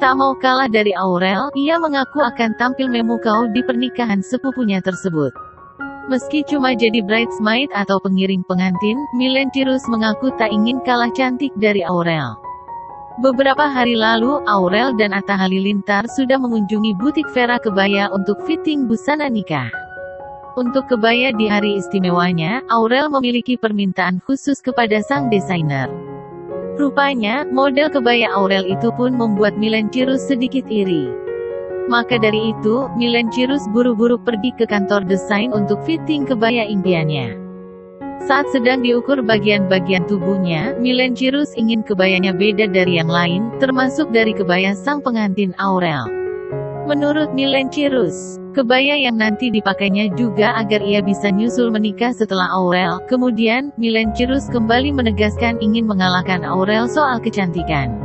Tak mau kalah dari Aurel, ia mengaku akan tampil memukau di pernikahan sepupunya tersebut. Meski cuma jadi bridesmaid atau pengiring pengantin, Miley Cyrus mengaku tak ingin kalah cantik dari Aurel. Beberapa hari lalu, Aurel dan Atta Halilintar sudah mengunjungi butik Vera Kebaya untuk fitting busana nikah. Untuk kebaya di hari istimewanya, Aurel memiliki permintaan khusus kepada sang desainer. Rupanya, model kebaya Aurel itu pun membuat Miley Cyrus sedikit iri. Maka dari itu, Miley Cyrus buru-buru pergi ke kantor desain untuk fitting kebaya impiannya. Saat sedang diukur bagian-bagian tubuhnya, Miley Cyrus ingin kebayanya beda dari yang lain, termasuk dari kebaya sang pengantin Aurel. Menurut Miley Cyrus, kebaya yang nanti dipakainya juga agar ia bisa nyusul menikah setelah Aurel. Kemudian, Miley Cyrus kembali menegaskan ingin mengalahkan Aurel soal kecantikan.